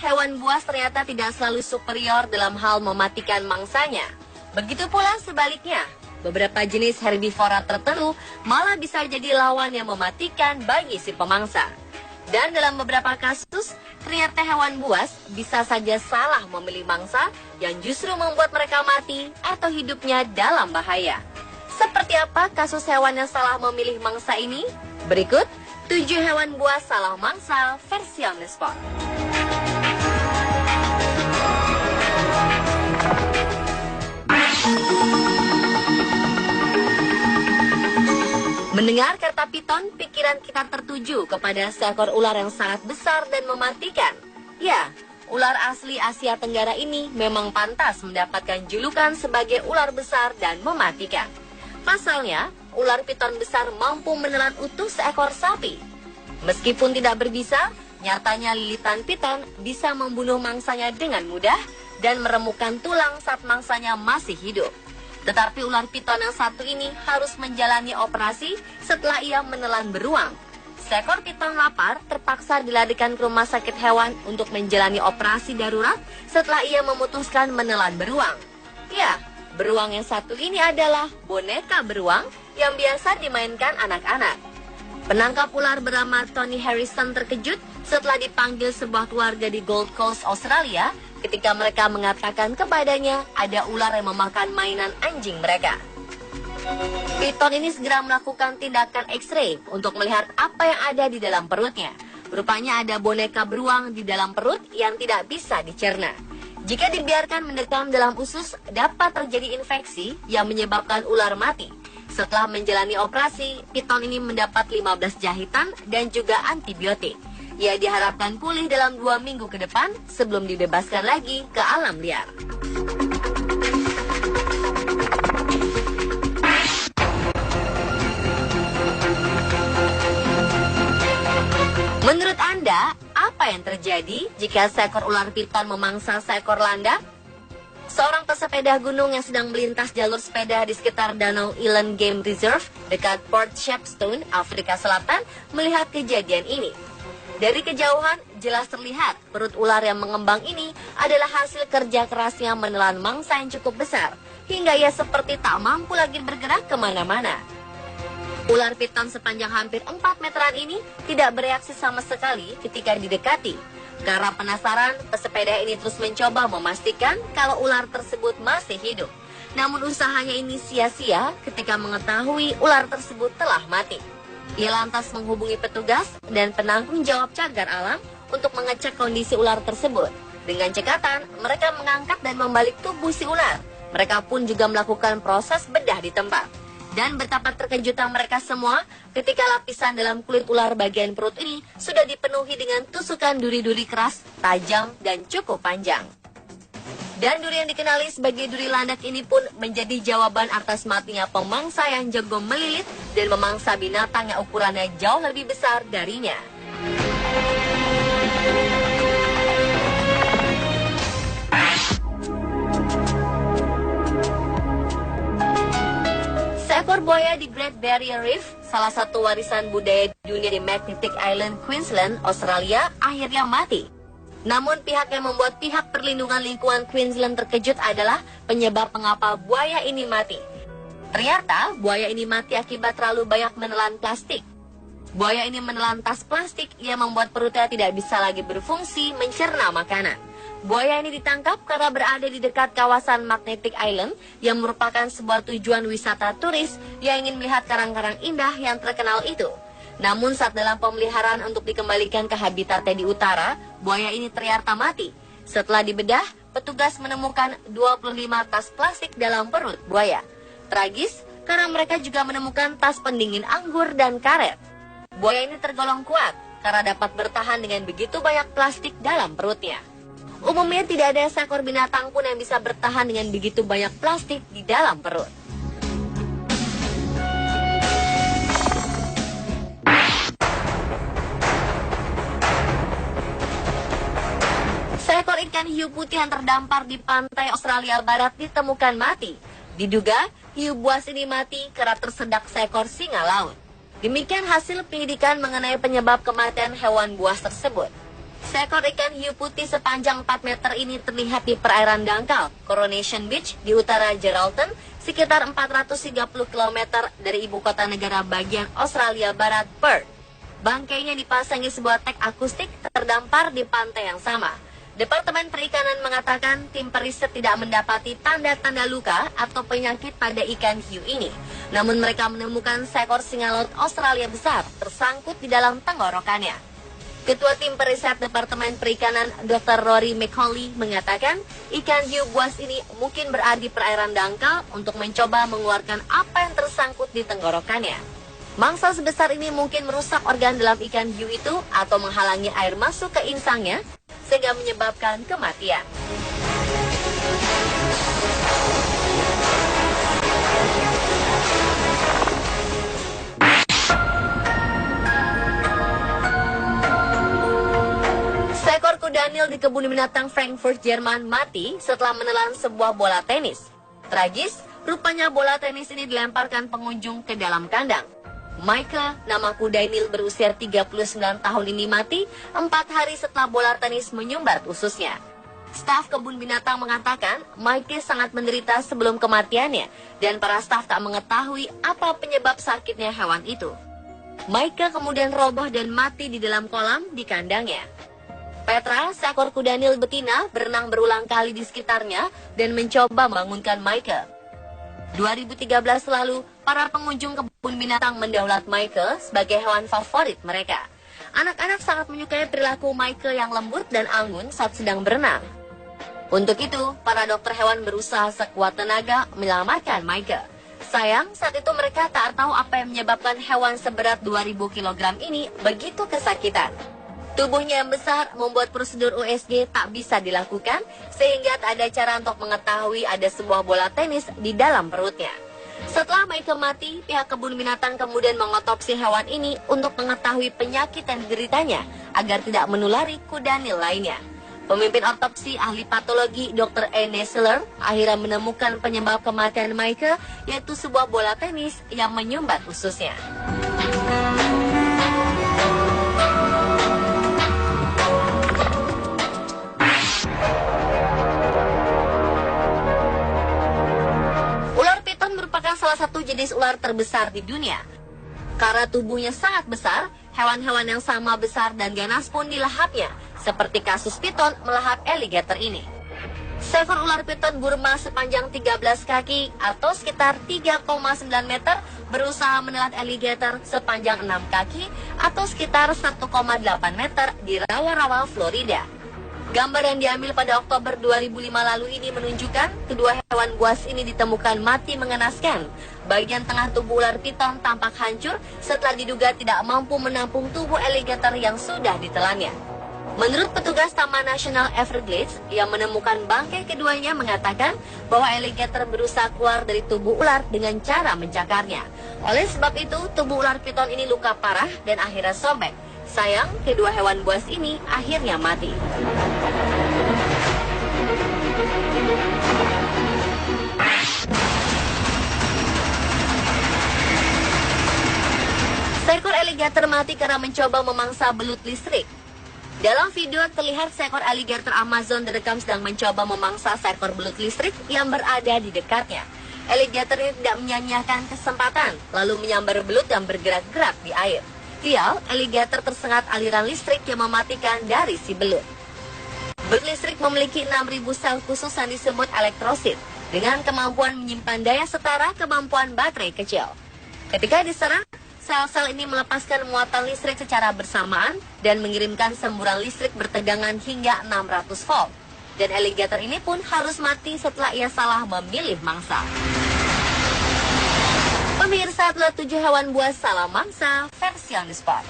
hewan buas ternyata tidak selalu superior dalam hal mematikan mangsanya. Begitu pula sebaliknya, beberapa jenis herbivora tertentu malah bisa jadi lawan yang mematikan bagi si pemangsa. Dan dalam beberapa kasus, ternyata hewan buas bisa saja salah memilih mangsa yang justru membuat mereka mati atau hidupnya dalam bahaya. Seperti apa kasus hewan yang salah memilih mangsa ini? Berikut 7 hewan buas salah mangsa versi on the spot. Mendengar kata piton, pikiran kita tertuju kepada seekor ular yang sangat besar dan mematikan. Ya, ular asli Asia Tenggara ini memang pantas mendapatkan julukan sebagai ular besar dan mematikan. Pasalnya, ular piton besar mampu menelan utuh seekor sapi. Meskipun tidak berbisa, nyatanya lilitan piton bisa membunuh mangsanya dengan mudah dan meremukkan tulang saat mangsanya masih hidup. Tetapi ular piton yang satu ini harus menjalani operasi setelah ia menelan beruang. Seekor piton lapar terpaksa dilarikan ke rumah sakit hewan untuk menjalani operasi darurat setelah ia memutuskan menelan beruang. Ya, beruang yang satu ini adalah boneka beruang yang biasa dimainkan anak-anak. Penangkap ular bernama Tony Harrison terkejut setelah dipanggil sebuah keluarga di Gold Coast, Australia, ketika mereka mengatakan kepadanya ada ular yang memakan mainan anjing mereka. Piton ini segera melakukan tindakan X-ray untuk melihat apa yang ada di dalam perutnya. Rupanya ada boneka beruang di dalam perut yang tidak bisa dicerna. Jika dibiarkan mendekam dalam usus, dapat terjadi infeksi yang menyebabkan ular mati. Setelah menjalani operasi, piton ini mendapat 15 jahitan dan juga antibiotik. Ia diharapkan pulih dalam 2 minggu ke depan sebelum dibebaskan lagi ke alam liar. Menurut Anda, apa yang terjadi jika seekor ular piton memangsa seekor landak? Seorang pesepeda gunung yang sedang melintas jalur sepeda di sekitar Danau Eland Game Reserve dekat Port Shepstone, Afrika Selatan, melihat kejadian ini. Dari kejauhan, jelas terlihat perut ular yang mengembang ini adalah hasil kerja kerasnya menelan mangsa yang cukup besar, hingga ia seperti tak mampu lagi bergerak kemana-mana. Ular piton sepanjang hampir 4 meteran ini tidak bereaksi sama sekali ketika didekati. Karena penasaran, pesepeda ini terus mencoba memastikan kalau ular tersebut masih hidup. Namun usahanya ini sia-sia ketika mengetahui ular tersebut telah mati. Ia lantas menghubungi petugas dan penanggung jawab cagar alam untuk mengecek kondisi ular tersebut. Dengan cekatan, mereka mengangkat dan membalik tubuh si ular. Mereka pun juga melakukan proses bedah di tempat. Dan betapa terkejutan mereka semua ketika lapisan dalam kulit ular bagian perut ini sudah dipenuhi dengan tusukan duri-duri keras, tajam, dan cukup panjang. Dan duri yang dikenali sebagai duri landak ini pun menjadi jawaban atas matinya pemangsa yang jago melilit dan memangsa binatang yang ukurannya jauh lebih besar darinya. Seekor buaya di Great Barrier Reef, salah satu warisan budaya dunia di Magnetic Island, Queensland, Australia, akhirnya mati. Namun pihak yang membuat pihak perlindungan lingkungan Queensland terkejut adalah penyebab mengapa buaya ini mati. Ternyata buaya ini mati akibat terlalu banyak menelan plastik. Buaya ini menelan tas plastik yang membuat perutnya tidak bisa lagi berfungsi mencerna makanan. Buaya ini ditangkap karena berada di dekat kawasan Magnetic Island yang merupakan sebuah tujuan wisata turis yang ingin melihat karang-karang indah yang terkenal itu. Namun saat dalam pemeliharaan untuk dikembalikan ke habitatnya di utara, buaya ini ternyata mati. Setelah dibedah, petugas menemukan 25 tas plastik dalam perut buaya. Tragis karena mereka juga menemukan tas pendingin anggur dan karet. Buaya ini tergolong kuat karena dapat bertahan dengan begitu banyak plastik dalam perutnya. Umumnya tidak ada seekor binatang pun yang bisa bertahan dengan begitu banyak plastik di dalam perut. Seekor ikan hiu putih yang terdampar di pantai Australia Barat ditemukan mati. Diduga, hiu buas ini mati karena tersedak seekor singa laut. Demikian hasil penyidikan mengenai penyebab kematian hewan buas tersebut. Seekor ikan hiu putih sepanjang 4 meter ini terlihat di perairan dangkal Coronation Beach di utara Geraldton, sekitar 430 km dari ibu kota negara bagian Australia Barat, Perth. Bangkainya dipasangi sebuah tag akustik terdampar di pantai yang sama. Departemen Perikanan mengatakan tim periset tidak mendapati tanda-tanda luka atau penyakit pada ikan hiu ini. Namun mereka menemukan seekor singa laut Australia besar tersangkut di dalam tenggorokannya. Ketua tim periset Departemen Perikanan Dr. Rory McCauley mengatakan ikan hiu buas ini mungkin berada di perairan dangkal untuk mencoba mengeluarkan apa yang tersangkut di tenggorokannya. Mangsa sebesar ini mungkin merusak organ dalam ikan hiu itu atau menghalangi air masuk ke insangnya sehingga menyebabkan kematian. Seekor kuda Nil di kebun binatang Frankfurt, Jerman mati setelah menelan sebuah bola tenis. Tragis, rupanya bola tenis ini dilemparkan pengunjung ke dalam kandang. Michael, nama kuda Nil berusia 39 tahun ini mati 4 hari setelah bola tenis menyumbat ususnya. Staf kebun binatang mengatakan Michael sangat menderita sebelum kematiannya dan para staf tak mengetahui apa penyebab sakitnya hewan itu. Michael kemudian roboh dan mati di dalam kolam di kandangnya. Petra, seekor kuda Nil betina, berenang berulang kali di sekitarnya dan mencoba membangunkan Michael. 2013 lalu, para pengunjung kebun binatang mendaulat Michael sebagai hewan favorit mereka. Anak-anak sangat menyukai perilaku Michael yang lembut dan anggun saat sedang berenang. Untuk itu, para dokter hewan berusaha sekuat tenaga menyelamatkan Michael. Sayang, saat itu mereka tak tahu apa yang menyebabkan hewan seberat 2000 kg ini begitu kesakitan. Tubuhnya yang besar membuat prosedur USG tak bisa dilakukan sehingga tak ada cara untuk mengetahui ada sebuah bola tenis di dalam perutnya. Setelah Michael mati, pihak kebun binatang kemudian mengotopsi hewan ini untuk mengetahui penyakit yang dideritanya agar tidak menulari kuda Nil lainnya. Pemimpin otopsi ahli patologi Dr. A. Nessler akhirnya menemukan penyebab kematian Michael yaitu sebuah bola tenis yang menyumbat ususnya. Salah satu jenis ular terbesar di dunia. Karena tubuhnya sangat besar, hewan-hewan yang sama besar dan ganas pun dilahapnya, seperti kasus piton melahap alligator ini. Seekor ular piton Burma sepanjang 13 kaki atau sekitar 3,9 meter berusaha menelan alligator sepanjang 6 kaki atau sekitar 1,8 meter di rawa-rawa Florida. Gambar yang diambil pada Oktober 2005 lalu ini menunjukkan kedua hewan buas ini ditemukan mati mengenaskan. Bagian tengah tubuh ular piton tampak hancur setelah diduga tidak mampu menampung tubuh alligator yang sudah ditelannya. Menurut petugas Taman Nasional Everglades yang menemukan bangkai keduanya mengatakan bahwa alligator berusaha keluar dari tubuh ular dengan cara mencakarnya. Oleh sebab itu, tubuh ular piton ini luka parah dan akhirnya sobek. Sayang, kedua hewan buas ini akhirnya mati. Seekor alligator mati karena mencoba memangsa belut listrik. Dalam video terlihat seekor alligator Amazon direkam sedang mencoba memangsa seekor belut listrik yang berada di dekatnya. Alligator ini tidak menyia-nyiakan kesempatan, lalu menyambar belut yang bergerak-gerak di air. Sial, alligator tersengat aliran listrik yang mematikan dari si belut. Belut listrik memiliki 6.000 sel khusus yang disebut elektrosit, dengan kemampuan menyimpan daya setara kemampuan baterai kecil. Ketika diserang, sel-sel ini melepaskan muatan listrik secara bersamaan dan mengirimkan semburan listrik bertegangan hingga 600 volt. Dan alligator ini pun harus mati setelah ia salah memilih mangsa. Pemirsa, telah 7 hewan buas salah mangsa versi on the spot.